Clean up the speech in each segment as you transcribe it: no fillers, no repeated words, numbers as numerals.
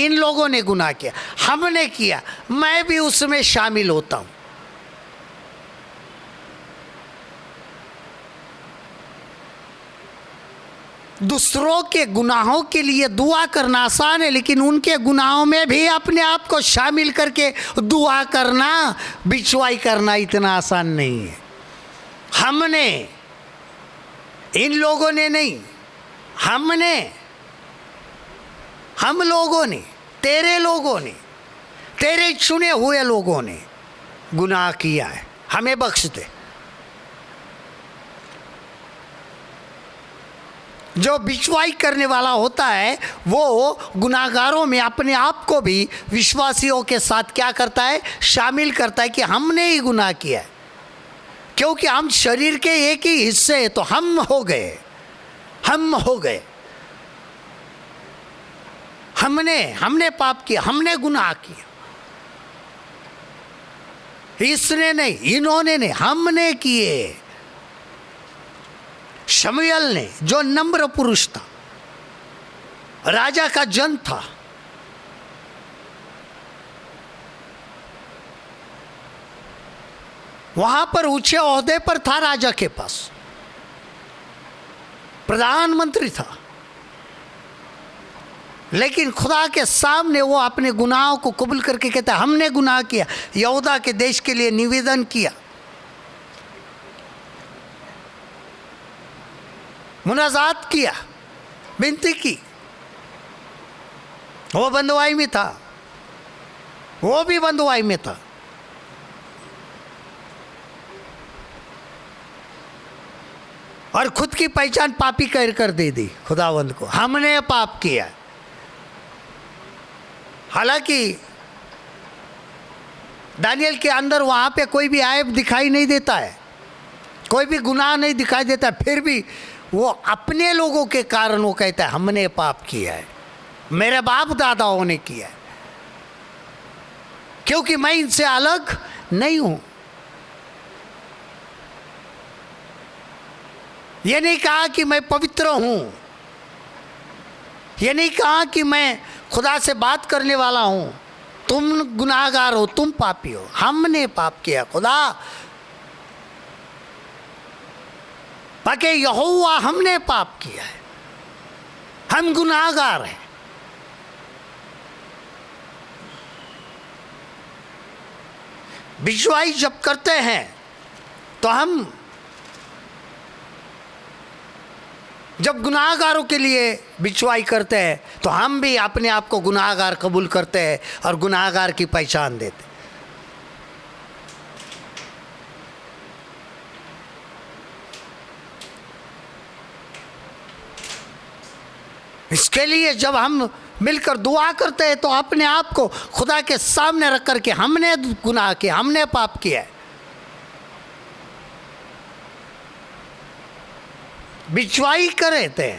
इन लोगों ने गुनाह किया, हमने किया, मैं भी उसमें शामिल होता हूं। दूसरों के गुनाहों के लिए दुआ करना आसान है, लेकिन उनके गुनाहों में भी अपने आप को शामिल करके दुआ करना, बिचवाई करना इतना आसान नहीं है। हमने, इन लोगों ने नहीं, हमने, हम लोगों ने, तेरे लोगों ने, तेरे चुने हुए लोगों ने गुनाह किया है, हमें बख्श दे। जो बिचवाई करने वाला होता है वो गुनाहगारों में अपने आप को भी विश्वासियों के साथ क्या करता है, शामिल करता है कि हमने ही गुनाह किया है, क्योंकि हम शरीर के एक ही हिस्से हैं, तो हम हो गए, हम हो गए, हमने पाप किया, हमने गुनाह किया। इसने नहीं, इन्होंने नहीं, हमने किए। शमूएल ने, जो नम्र पुरुष था, राजा का जन था, वहां पर ऊंचे ओहदे पर था, राजा के पास प्रधानमंत्री था, लेकिन खुदा के सामने वो अपने गुनाहों को कबूल करके कहता है हमने गुनाह किया, यहूदा के देश के लिए निवेदन किया, मुनाजात किया, विनती की। वो बंदुआई में था, वो भी बंदुआई में था। और खुद की पहचान पापी कर दे दी खुदावंद को, हमने पाप किया। हालांकि दानियल के अंदर वहां पे कोई भी ऐब दिखाई नहीं देता है, कोई भी गुनाह नहीं दिखाई देता, फिर भी वो अपने लोगों के कारण वो कहता है हमने पाप किया है, मेरे बाप दादाओं ने किया है, क्योंकि मैं इनसे अलग नहीं हूं। ये नहीं कहा कि मैं पवित्र हूं, ये नहीं कहा कि मैं खुदा से बात करने वाला हूं, तुम गुनाहगार हो, तुम पापी हो, हमने पाप किया। खुदा बाकी यहोवा हमने पाप किया है, हम गुनाहगार हैं। बिचवाई जब करते हैं तो हम, जब गुनाहगारों के लिए बिचवाई करते हैं तो हम भी अपने आप को गुनाहगार कबूल करते हैं और गुनाहगार की पहचान देते हैं। इसके लिए जब हम मिलकर दुआ करते हैं तो अपने आप को खुदा के सामने रख करके हमने गुनाह किया, हमने पाप किया है, बिचवाई करे थे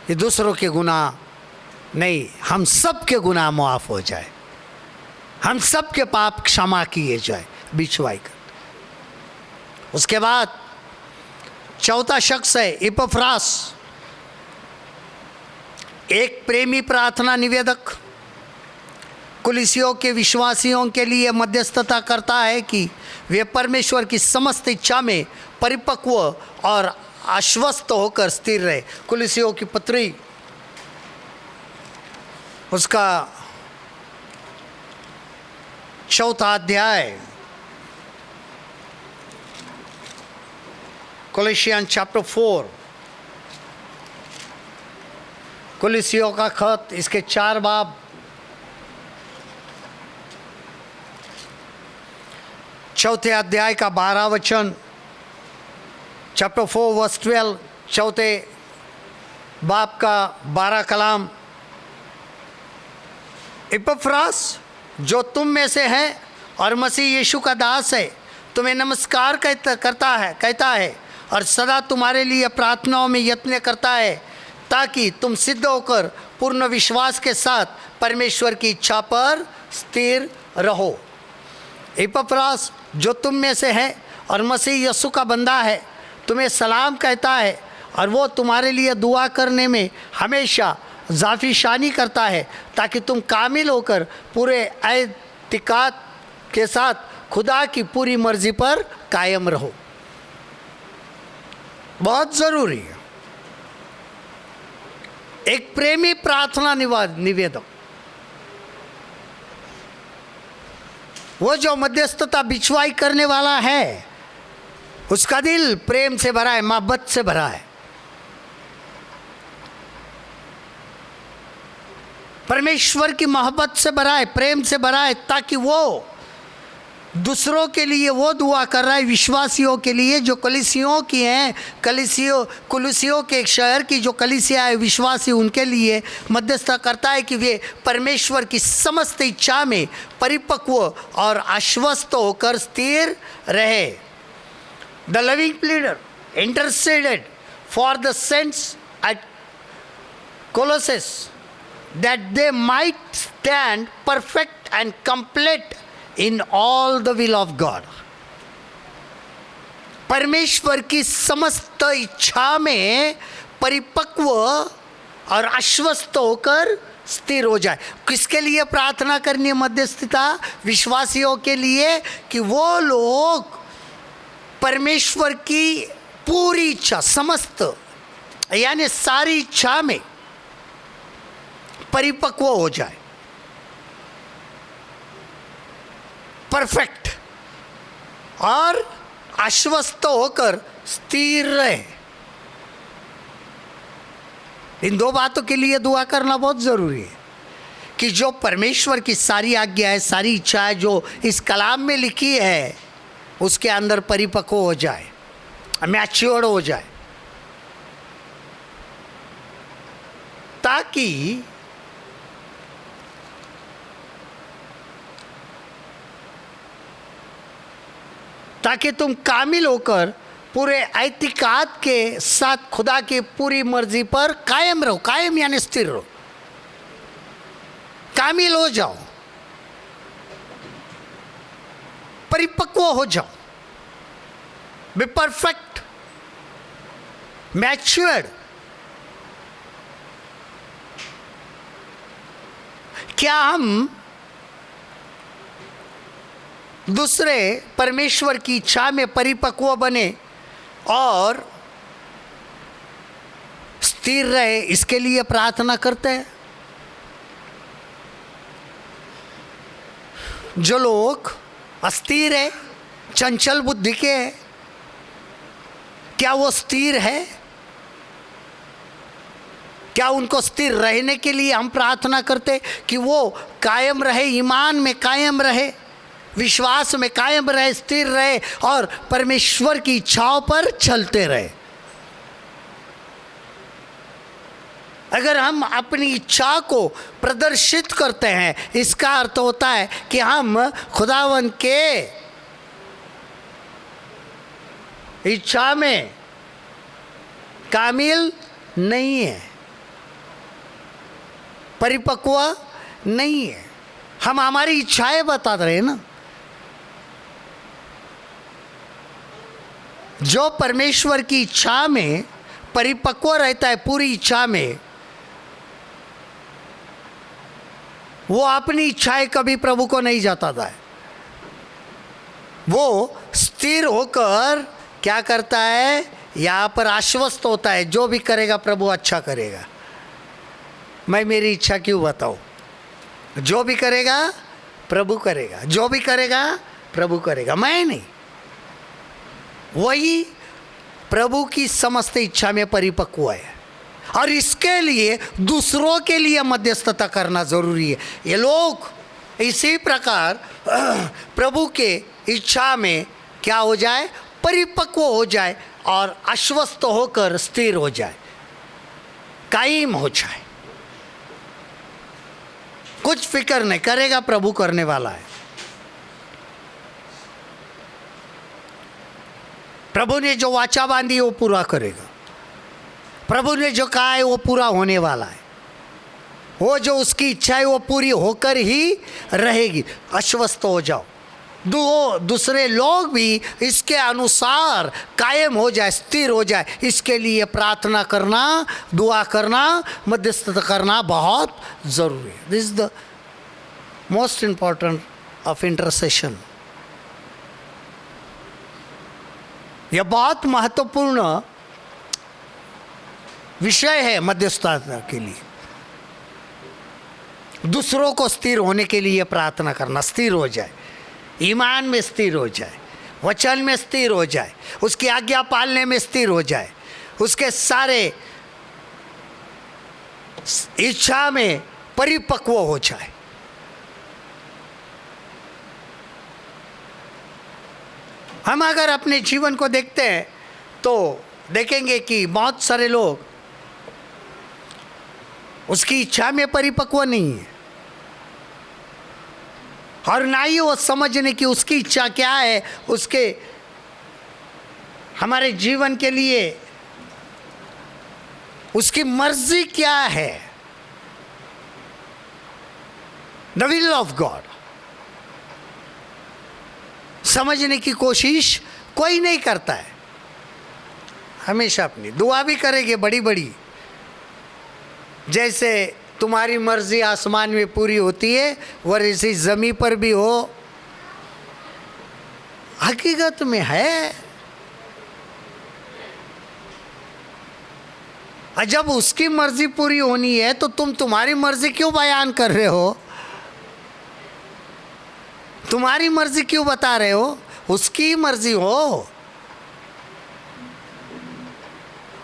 ये दूसरों के गुनाह नहीं, हम सब के गुनाह मुआफ हो जाए, हम सब के पाप क्षमा किए जाए, बिचवाई कर। उसके बाद चौथा शख्स है इपफ्रास, एक प्रेमी प्रार्थना निवेदक, कुलिसियों के विश्वासियों के लिए मध्यस्थता करता है कि वे परमेश्वर की समस्त इच्छा में परिपक्व और आश्वस्त होकर स्थिर रहे। कुलिसियों की पत्री उसका 4 अध्याय, कोलोसियन चैप्टर 4, कुलिसियों का खत, इसके 4 बाब, चौथे अध्याय का 12 वचन, चैप्टर 4 वर्स 12, चौथे बाब का 12 कलाम। इपफ्रास जो तुम में से है और मसीह यीशु का दास है, तुम्हें नमस्कार कहता है और सदा तुम्हारे लिए प्रार्थनाओं में यत्न करता है, ताकि तुम सिद्ध होकर पूर्ण विश्वास के साथ परमेश्वर की इच्छा पर स्थिर रहो। इपफ्रास जो तुम में से है और मसीह यीशु का बंदा है, तुम्हें सलाम कहता है और वो तुम्हारे लिए दुआ करने में हमेशा ज़ाफ़िशानी करता है ताकि तुम कामिल होकर पूरे एतिकाद के साथ खुदा की पूरी मर्ज़ी पर कायम रहो। बहुत ज़रूरी है। एक प्रेमी प्रार्थना निवेदक, वो जो मध्यस्थता बिछवाई करने वाला है, उसका दिल प्रेम से भरा है, मोहब्बत से भरा है, परमेश्वर की मोहब्बत से भरा है, प्रेम से भरा है, ताकि वो दूसरों के लिए वो दुआ कर रहा है, विश्वासियों के लिए जो कलीसियों की हैं, कुलुसियों के एक शहर की जो कलीसिया है, विश्वासी, उनके लिए मध्यस्थता करता है कि वे परमेश्वर की समस्त इच्छा में परिपक्व और आश्वस्त होकर स्थिर रहे। The living pleader interceded for the saints at Colossae that they might stand perfect and complete in all the will of God. परमेश्वर की समस्त इच्छा में परिपक्व और आश्वस्त होकर स्थिर हो जाए। किसके लिए प्रार्थना करनी है मध्यस्थता? विश्वासियों के लिए, कि वो लोग परमेश्वर की पूरी इच्छा, समस्त यानी सारी इच्छा में परिपक्व हो जाए, परफेक्ट और आश्वस्त होकर स्थिर रहे। इन दो बातों के लिए दुआ करना बहुत ज़रूरी है कि जो परमेश्वर की सारी आज्ञा है, सारी इच्छा है जो इस कलाम में लिखी है, उसके अंदर परिपक्व हो जाए, मैच्योर हो जाए, ताकि तुम कामिल होकर पूरे एतिकाद के साथ खुदा की पूरी मर्जी पर कायम रहो। कायम यानी स्थिर रहो, कामिल हो जाओ, परिपक्व हो जाओ, बी परफेक्ट, मैच्योर्ड। क्या हम दूसरे परमेश्वर की इच्छा में परिपक्व बने और स्थिर रहे, इसके लिए प्रार्थना करते हैं? जो लोग अस्थिर है, चंचल बुद्धि के हैं, क्या वो स्थिर है? क्या उनको स्थिर रहने के लिए हम प्रार्थना करते कि वो कायम रहे, ईमान में कायम रहे, विश्वास में कायम रहे, स्थिर रहे और परमेश्वर की इच्छाओं पर चलते रहे? अगर हम अपनी इच्छा को प्रदर्शित करते हैं, इसका अर्थ होता है कि हम खुदावन के इच्छा में कामिल नहीं है, परिपक्व नहीं है। हम हमारी इच्छाएं बता रहे हैं ना। जो परमेश्वर की इच्छा में परिपक्व रहता है, पूरी इच्छा में, वो अपनी इच्छाएं कभी प्रभु को नहीं जताता है। वो स्थिर होकर क्या करता है? यहाँ पर आश्वस्त होता है, जो भी करेगा प्रभु अच्छा करेगा। मैं मेरी इच्छा क्यों बताऊँ? जो भी करेगा प्रभु करेगा, जो भी करेगा प्रभु करेगा, मैं नहीं। वही प्रभु की समस्त इच्छा में परिपक्व है और इसके लिए दूसरों के लिए मध्यस्थता करना जरूरी है। ये लोग इसी प्रकार प्रभु के इच्छा में क्या हो जाए? परिपक्व हो जाए और आश्वस्त होकर स्थिर हो जाए, कायम हो जाए। कुछ फिक्र नहीं करेगा, प्रभु करने वाला है। प्रभु ने जो वाचा बांधी वो पूरा करेगा। प्रभु ने जो कहा है वो पूरा होने वाला है। वो जो उसकी इच्छा है वो पूरी होकर ही रहेगी। आश्वस्त हो जाओ, दूसरे लोग भी इसके अनुसार कायम हो जाए, स्थिर हो जाए, इसके लिए प्रार्थना करना, दुआ करना, मध्यस्थता करना बहुत ज़रूरी है। This is the most important of intercession. यह बहुत महत्वपूर्ण विषय है मध्यस्थता के लिए। दूसरों को स्थिर होने के लिए प्रार्थना करना, स्थिर हो जाए, ईमान में स्थिर हो जाए, वचन में स्थिर हो जाए, उसकी आज्ञा पालने में स्थिर हो जाए, उसके सारे इच्छा में परिपक्व हो जाए। हम अगर अपने जीवन को देखते हैं तो देखेंगे कि बहुत सारे लोग उसकी इच्छा में परिपक्व नहीं है, और ना ही वो समझने की उसकी इच्छा क्या है, उसके हमारे जीवन के लिए उसकी मर्जी क्या है, द विल ऑफ गॉड, समझने की कोशिश कोई नहीं करता है। हमेशा अपनी दुआ भी करेंगे बड़ी बड़ी, जैसे तुम्हारी मर्जी आसमान में पूरी होती है वैसे ज़मीन पर भी हो। हकीकत में है, जब उसकी मर्जी पूरी होनी है तो तुम तुम्हारी मर्जी क्यों बयान कर रहे हो? तुम्हारी मर्जी क्यों बता रहे हो? उसकी मर्जी हो,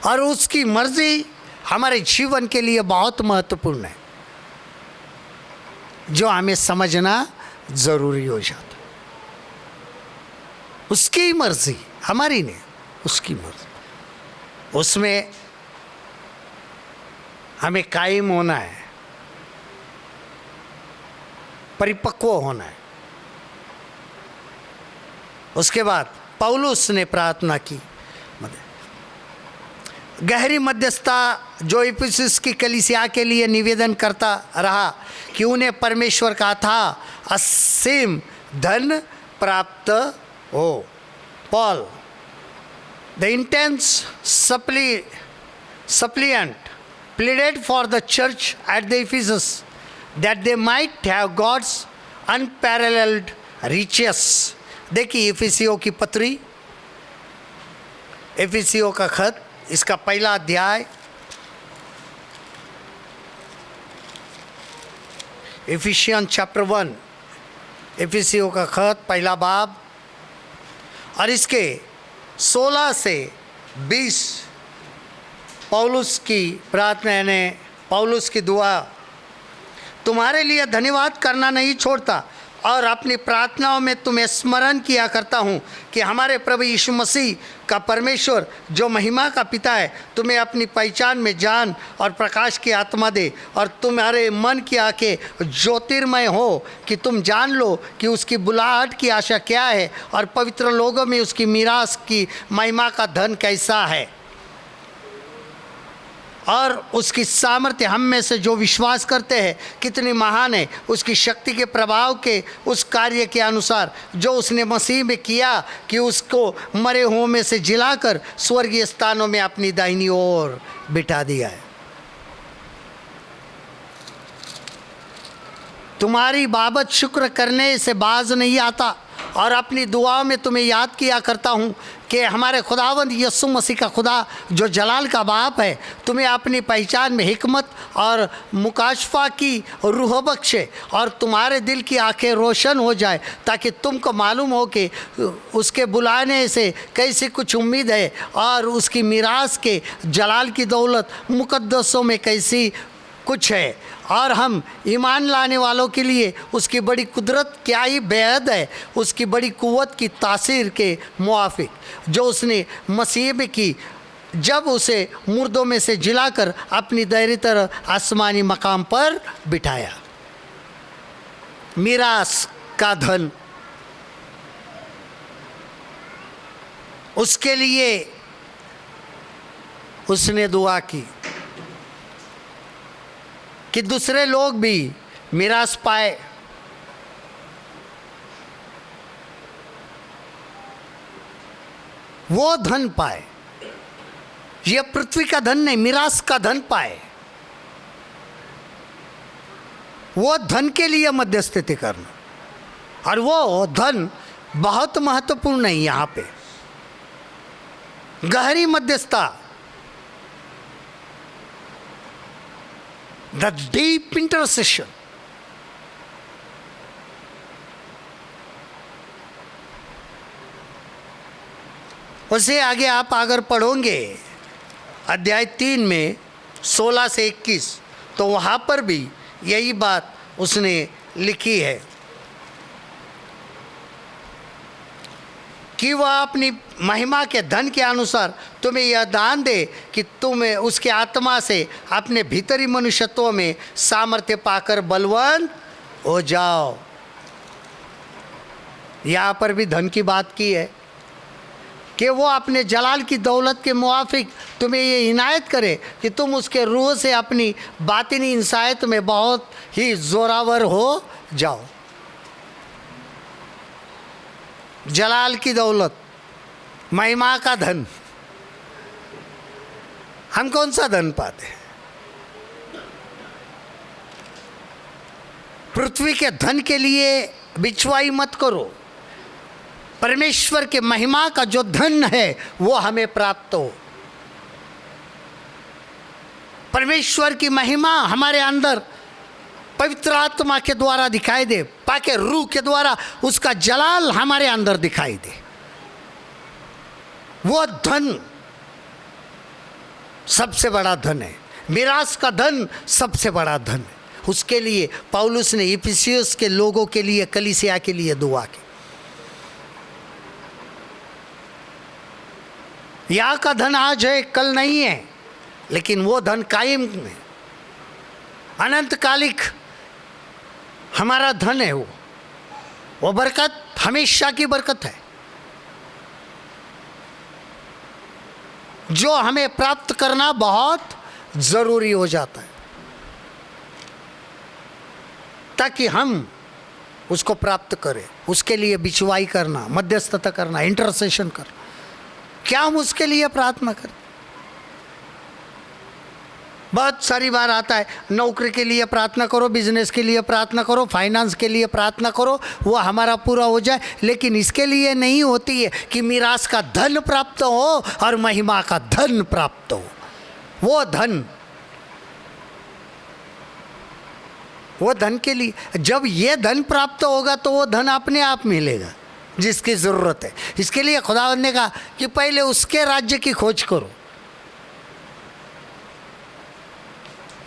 और उसकी मर्जी हमारे जीवन के लिए बहुत महत्वपूर्ण है, जो हमें समझना जरूरी हो जाता। उसकी मर्जी, हमारी नहीं, उसकी मर्जी, उसमें हमें कायम होना है, परिपक्व होना है। उसके बाद पौलुस ने प्रार्थना की, गहरी मध्यस्थता जो इफिसुस की कलीसिया के लिए निवेदन करता रहा कि उन्हें परमेश्वर का था असीम धन प्राप्त हो। Paul the intense suppliant pleaded for the church at the Ephesus that they might have God's unparalleled riches। देखिए इफिसियों की पत्री, इफिसियों का खत, इसका पहला अध्याय, इफिशियन चैप्टर 1, इफिसियों का खत पहला बाब, और इसके 16 से 20 पौलुस की प्रार्थना, यानी पौलुस की दुआ। तुम्हारे लिए धन्यवाद करना नहीं छोड़ता और अपनी प्रार्थनाओं में तुम्हें स्मरण किया करता हूँ कि हमारे प्रभु यीशु मसीह का परमेश्वर जो महिमा का पिता है तुम्हें अपनी पहचान में ज्ञान और प्रकाश की आत्मा दे, और तुम्हारे मन की आंखें ज्योतिर्मय हो कि तुम जान लो कि उसकी बुलाहट की आशा क्या है और पवित्र लोगों में उसकी मीरास की महिमा का धन कैसा है, और उसकी सामर्थ्य हम में से जो विश्वास करते हैं कितनी महान है, उसकी शक्ति के प्रभाव के उस कार्य के अनुसार जो उसने मसीह में किया कि उसको मरे हुओं में से जिलाकर स्वर्गीय स्थानों में अपनी दाहिनी ओर बिठा दिया है। तुम्हारी बाबत शुक्र करने से बाज नहीं आता, और अपनी दुआओं में तुम्हें याद किया करता हूँ कि हमारे खुदावंद यीशु मसीह का खुदा जो जलाल का बाप है तुम्हें अपनी पहचान में हिकमत और मुकाशफा की रूह बख्शे, और तुम्हारे दिल की आंखें रोशन हो जाए ताकि तुमको मालूम हो कि उसके बुलाने से कैसी कुछ उम्मीद है, और उसकी मीरास के जलाल की दौलत मुकद्दसों में कैसी कुछ है, और हम ईमान लाने वालों के लिए उसकी बड़ी कुदरत क्या ही बेहद है, उसकी बड़ी कुव्वत की तासीर के मुआफिक जो उसने मसीह में की जब उसे मुर्दों में से जिलाकर अपनी दाहिनी तरफ आसमानी मकाम पर बिठाया। मीरास का धन, उसके लिए उसने दुआ की कि दूसरे लोग भी मीरास पाए। वो धन पाए। ये पृथ्वी का धन नहीं, मिरास का धन पाए। वो धन के लिए मध्यस्थता करना, और वो धन बहुत महत्वपूर्ण है। यहाँ पे गहरी मध्यस्थता, द डीप इंटरसेशन। उसे आगे आप अगर पढ़ोगे अध्याय 3 में 16 से 21, तो वहाँ पर भी यही बात उसने लिखी है कि वह अपनी महिमा के धन के अनुसार तुम्हें यह दान दे कि तुम उसके आत्मा से अपने भीतरी मनुष्यत्व में सामर्थ्य पाकर बलवान हो जाओ। यहाँ पर भी धन की बात की है कि वो अपने जलाल की दौलत के मुआफिक तुम्हें ये इनायत करे कि तुम उसके रूह से अपनी बातिनी इंसायत में बहुत ही जोरावर हो जाओ। जलाल की दौलत, महिमा का धन। हम कौन सा धन पाते हैं? पृथ्वी के धन के लिए बिचवाई मत करो। परमेश्वर के महिमा का जो धन है वो हमें प्राप्त हो। परमेश्वर की महिमा हमारे अंदर पवित्र आत्मा के द्वारा दिखाई दे, पाके रूह के द्वारा उसका जलाल हमारे अंदर दिखाई दे। वो धन सबसे बड़ा धन है। मिरास का धन सबसे बड़ा धन है। उसके लिए पौलुस ने इफिसियस के लोगों के लिए, कलीसिया के लिए दुआ की। यहाँ का धन आज है, कल नहीं है, लेकिन वो धन कायम है, अनंतकालिक हमारा धन है। वो बरकत हमेशा की बरकत है जो हमें प्राप्त करना बहुत जरूरी हो जाता है ताकि हम उसको प्राप्त करें। उसके लिए बिचवाई करना, मध्यस्थता करना, इंटरसेशन करना। क्या हम उसके लिए प्रार्थना करें? बहुत सारी बार आता है, नौकरी के लिए प्रार्थना करो, बिजनेस के लिए प्रार्थना करो, फाइनेंस के लिए प्रार्थना करो, वो हमारा पूरा हो जाए। लेकिन इसके लिए नहीं होती है कि मिरास का धन प्राप्त हो और महिमा का धन प्राप्त हो। वो धन के लिए, जब ये धन प्राप्त होगा तो वो धन अपने आप मिलेगा जिसकी ज़रूरत है। इसके लिए खुदावंद ने कहा कि पहले उसके राज्य की खोज करो।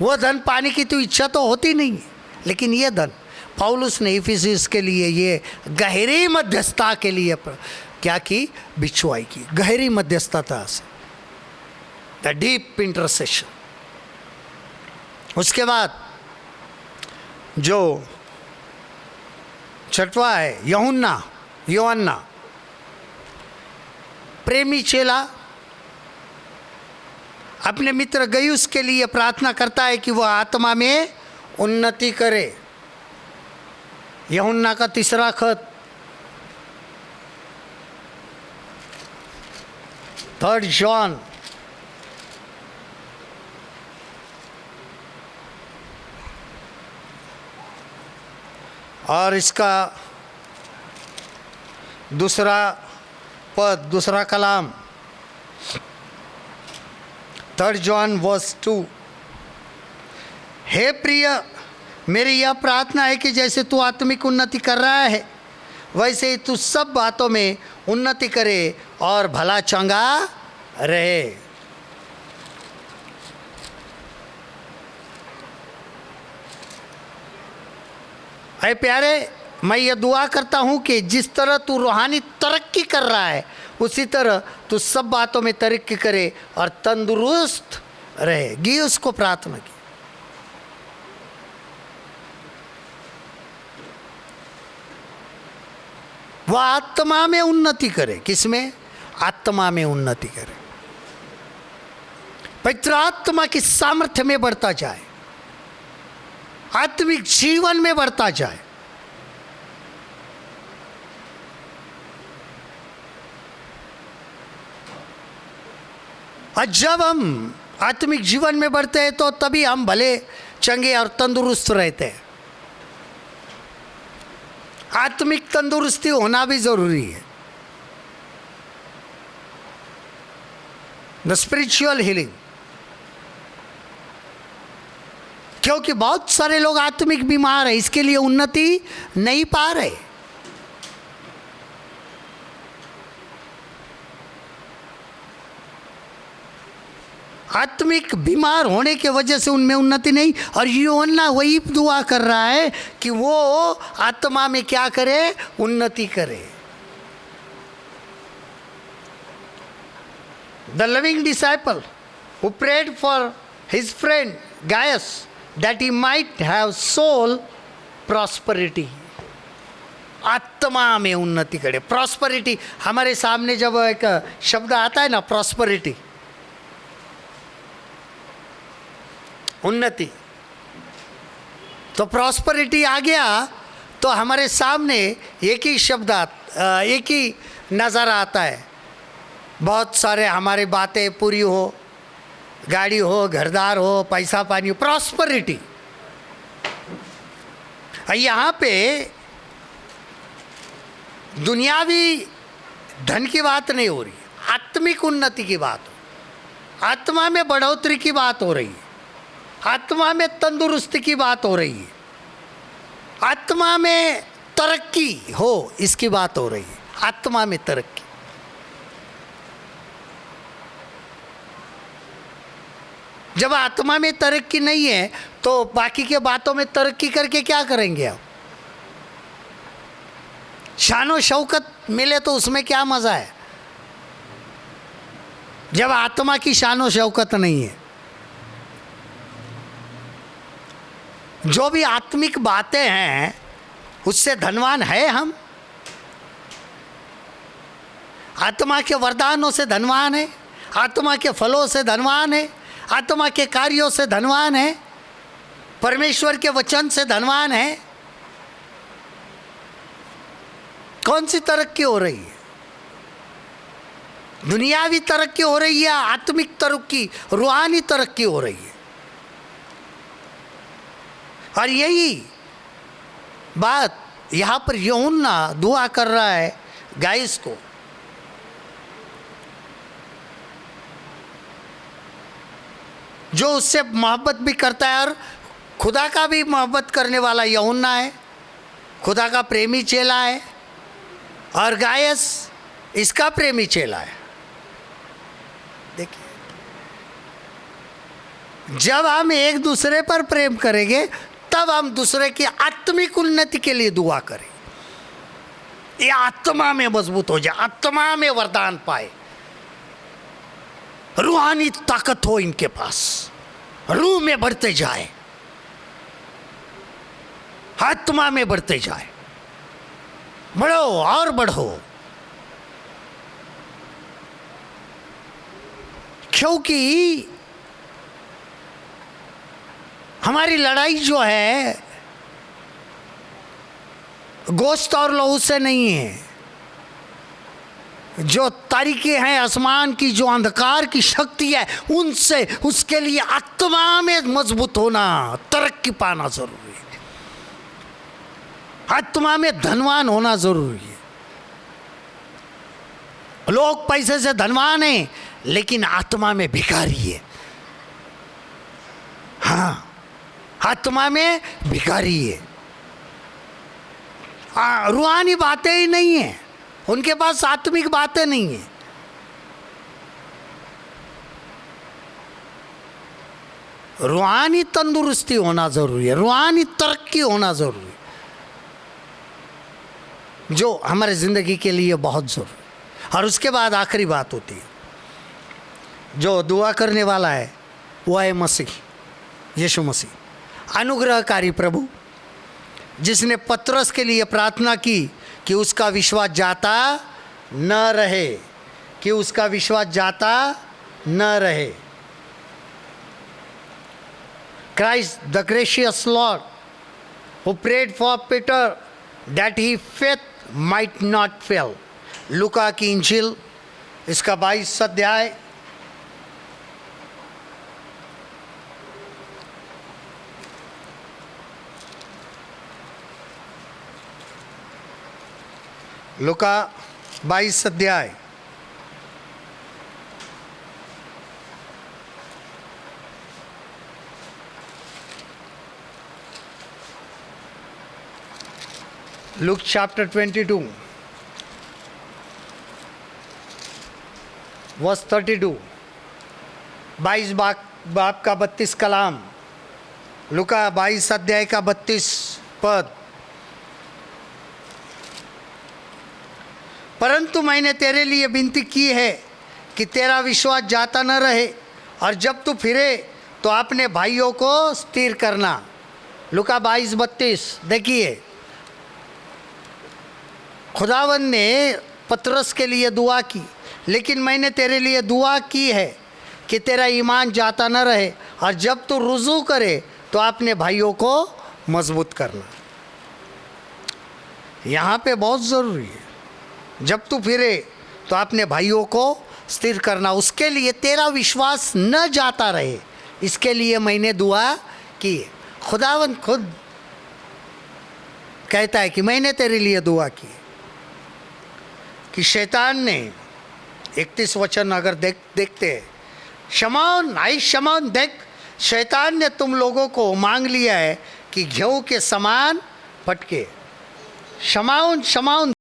वो धन पाने की तो इच्छा तो होती नहीं है, लेकिन ये धन पौलुस ने इफिसियस के लिए ये गहरी मध्यस्थता के लिए क्या की? बिछुआई की, गहरी मध्यस्थता से, द डीप इंटरसेशन। उसके बाद जो छठवा है यूहन्ना प्रेमी चेला अपने मित्र गयुस के लिए प्रार्थना करता है कि वह आत्मा में उन्नति करे। यूहन्ना का 3 खत 3 जॉन और इसका 2 कलाम 3 जॉन वर्स 2। हे प्रिय, मेरी यह प्रार्थना है कि जैसे तू आत्मिक उन्नति कर रहा है वैसे ही तू सब बातों में उन्नति करे और भला चंगा रहे। ऐ प्यारे, मैं ये दुआ करता हूँ कि जिस तरह तू रूहानी तरक्की कर रहा है उसी तरह तू सब बातों में तरक्की करे और तंदुरुस्त रहे। गयुस को प्रार्थना की। वह आत्मा में उन्नति करे। किसमें? आत्मा में उन्नति करे, पवित्र आत्मा की सामर्थ्य में बढ़ता जाए, आत्मिक जीवन में बढ़ता जाए। और जब हम आत्मिक जीवन में बढ़ते हैं तो तभी हम भले चंगे और तंदुरुस्त रहते हैं। आत्मिक तंदुरुस्ती होना भी जरूरी है। द स्पिरिचुअल हीलिंग, क्योंकि बहुत सारे लोग आत्मिक बीमार हैं, इसके लिए उन्नति नहीं पा रहे। आत्मिक बीमार होने के वजह से उनमें उन्नति नहीं। और यूहन्ना वही दुआ कर रहा है कि वो आत्मा में क्या करे, उन्नति करे। The living disciple who prayed for his friend Gaius that he might have soul prosperity, आत्मा में उन्नति करे। प्रॉस्पेरिटी, हमारे सामने जब एक शब्द आता है ना प्रॉस्पेरिटी, उन्नति, तो प्रॉस्पेरिटी आ गया तो हमारे सामने एक ही शब्द एक ही नज़र आता है। बहुत सारे हमारे बातें पूरी हो, गाड़ी हो, घरदार हो, पैसा पानी हो, प्रॉस्पेरिटी। यहाँ पे दुनियावी धन की बात नहीं हो रही, आत्मिक उन्नति की बात हो, आत्मा में बढ़ोतरी की बात हो रही है, आत्मा में तंदुरुस्ती की बात हो रही है, आत्मा में तरक्की हो इसकी बात हो रही है। आत्मा में तरक्की, जब आत्मा में तरक्की नहीं है तो बाकी के बातों में तरक्की करके क्या करेंगे आप? शानो शौकत मिले तो उसमें क्या मज़ा है जब आत्मा की शानो शौकत नहीं है। जो भी आत्मिक बातें हैं उससे धनवान है हम, आत्मा के वरदानों से धनवान है, आत्मा के फलों से धनवान है, आत्मा के कार्यों से धनवान है, परमेश्वर के वचन से धनवान है। कौन सी तरक्की हो रही है? दुनियावी तरक्की हो रही है, आत्मिक तरक्की, रूहानी तरक्की हो रही है। और यही बात यहाँ पर यूहन्ना दुआ कर रहा है गाइस को। जो उससे मोहब्बत भी करता है और खुदा का भी मोहब्बत करने वाला यूहन्ना है, खुदा का प्रेमी चेला है, और गायस इसका प्रेमी चेला है। देखिए, जब हम एक दूसरे पर प्रेम करेंगे तब हम दूसरे की आत्मिक उन्नति के लिए दुआ करें। ये आत्मा में मजबूत हो जाए, आत्मा में वरदान पाए, रूहानी ताकत हो इनके पास, रूह में बढ़ते जाए, आत्मा में बढ़ते जाए, बढ़ो और बढ़ो। क्योंकि हमारी लड़ाई जो है गोश्त और लहू से नहीं है। जो तारीकी हैं आसमान की, जो अंधकार की शक्ति है उनसे, उसके लिए आत्मा में मजबूत होना, तरक्की पाना जरूरी है, आत्मा में धनवान होना जरूरी है। लोग पैसे से धनवान हैं लेकिन आत्मा में भिखारी है। हाँ, आत्मा में भिखारी है, रूहानी बातें ही नहीं है उनके पास, आत्मिक बातें नहीं है। रूहानी तंदुरुस्ती होना जरूरी है, रूहानी तरक्की होना जरूरी है, जो हमारे ज़िंदगी के लिए बहुत ज़रूरी। और उसके बाद आखिरी बात होती है, जो दुआ करने वाला है वो है मसीह, यीशु मसीह, अनुग्रहकारी प्रभु, जिसने पतरस के लिए प्रार्थना की कि उसका विश्वास जाता न रहे, कि उसका विश्वास जाता न रहे। Christ, the gracious Lord, who prayed for Peter that his faith might not fail. लूका की इंजील इसका 22 अध्याय लूका 22 अध्याय, Luke chapter 22 verse 32, 22 बाप का 32 कलाम, लूका 22 अध्याय का 32 पद। परंतु मैंने तेरे लिए विनती की है कि तेरा विश्वास जाता न रहे, और जब तू फिरे तो अपने भाइयों को स्थिर करना। लूका 22:32। देखिए, खुदावन ने पतरस के लिए दुआ की, लेकिन मैंने तेरे लिए दुआ की है कि तेरा ईमान जाता न रहे, और जब तू रुजू करे तो अपने भाइयों को मजबूत करना। यहाँ पे बहुत ज़रूरी है, जब तू फिरे तो अपने भाइयों को स्थिर करना, उसके लिए तेरा विश्वास न जाता रहे, इसके लिए मैंने दुआ की। खुदावन खुद कहता है कि मैंने तेरे लिए दुआ की। कि शैतान ने 31 वचन अगर देखते हैं, शमौन देख, शैतान ने तुम लोगों को मांग लिया है कि गेहूं के समान फटके। शमौन